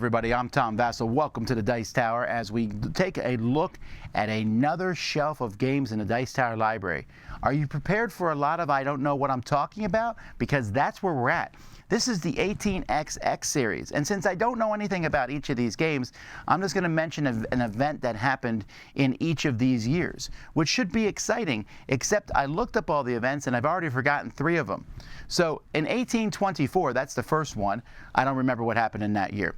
everybody? I'm Tom Vasel. Welcome to the Dice Tower as we take a look at another shelf of games in the Dice Tower library. Are you prepared for a lot of I don't know what I'm talking about? Because that's where we're at. This is the 18XX series, and since I don't know anything about each of these games, I'm just going to mention an event that happened in each of these years, which should be exciting, except I looked up all the events and I've already forgotten 3 of them. So in 1824, that's the first one, I don't remember what happened in that year.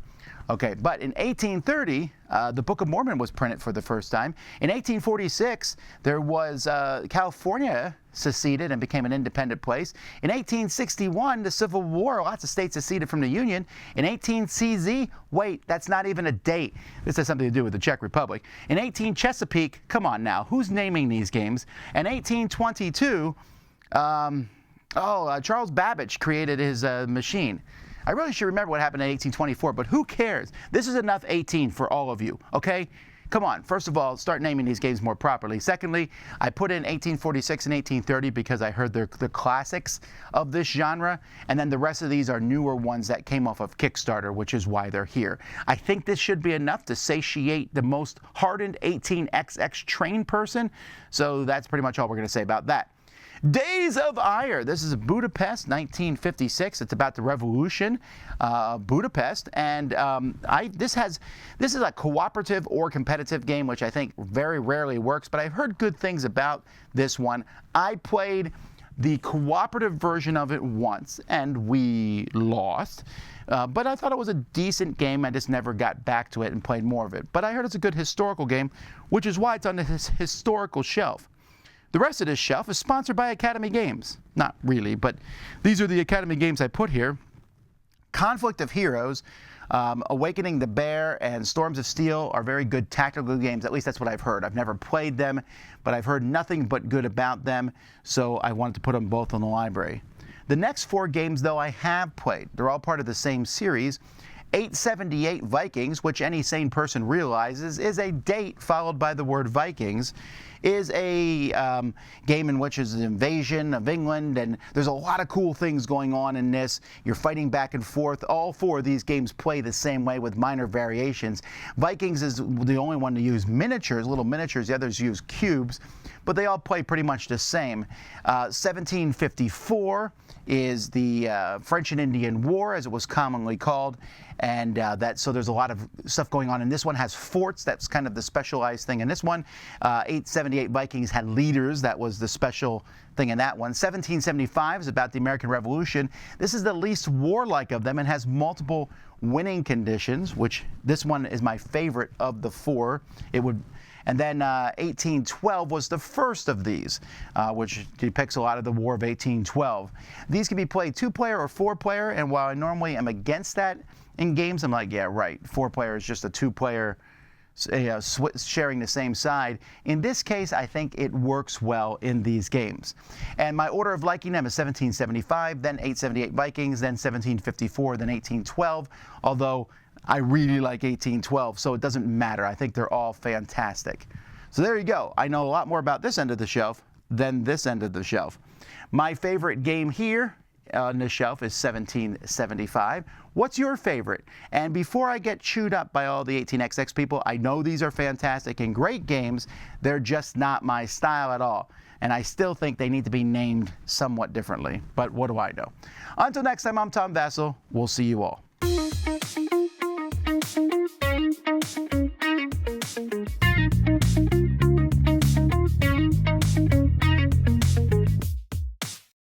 Okay, but in 1830, the Book of Mormon was printed for the first time. In 1846, there was California seceded and became an independent place. In 1861, the Civil War, lots of states seceded from the Union. In 18CZ, wait, that's not even a date. This has something to do with the Czech Republic. In 18 Chesapeake, come on now, who's naming these games? In 1822, Charles Babbage created his machine. I really should remember what happened in 1824, but who cares? This is enough 18 for all of you, okay? Come on, first of all, start naming these games more properly. Secondly, I put in 1846 and 1830 because I heard they're the classics of this genre, and then the rest of these are newer ones that came off of Kickstarter, which is why they're here. I think this should be enough to satiate the most hardened 18XX trained person, so that's pretty much all we're going to say about that. Days of Ire. This is Budapest, 1956. It's about the revolution, Budapest, and this is a cooperative or competitive game, which I think very rarely works. But I've heard good things about this one. I played the cooperative version of it once, and we lost. But I thought it was a decent game. I just never got back to it and played more of it. But I heard it's a good historical game, which is why it's on this historical shelf. The rest of this shelf is sponsored by Academy Games. Not really, but these are the Academy Games I put here. Conflict of Heroes, Awakening the Bear, and Storms of Steel are very good tactical games. At least that's what I've heard. I've never played them, but I've heard nothing but good about them, so I wanted to put them both in the library. The next 4 games, though, I have played. They're all part of the same series. 878 Vikings, which any sane person realizes is a date followed by the word Vikings, is a game in which is an invasion of England, and there's a lot of cool things going on in this. You're fighting back and forth. All 4 of these games play the same way with minor variations. Vikings is the only one to use miniatures, little miniatures. The others use cubes, but they all play pretty much the same. 1754 is the French and Indian War, as it was commonly called, and so there's a lot of stuff going on. And this one has forts. That's kind of the specialized thing in this one. 878 Vikings had leaders. That was the special thing in that one. 1775 is about the American Revolution. This is the least warlike of them and has multiple winning conditions, which this one is my favorite of the 4. And then 1812 was the first of these, which depicts a lot of the War of 1812. These can be played 2-player or 4-player, and while I normally am against that in games, I'm like, yeah, right, 4-player is just a 2-player sharing the same side. In this case, I think it works well in these games. And my order of liking them is 1775, then 878 Vikings, then 1754, then 1812, although I really like 1812, so it doesn't matter. I think they're all fantastic. So there you go. I know a lot more about this end of the shelf than this end of the shelf. My favorite game here on the shelf is 1775. What's your favorite? And before I get chewed up by all the 18XX people, I know these are fantastic and great games. They're just not my style at all. And I still think they need to be named somewhat differently. But what do I know? Until next time, I'm Tom Vasel. We'll see you all. Thank you.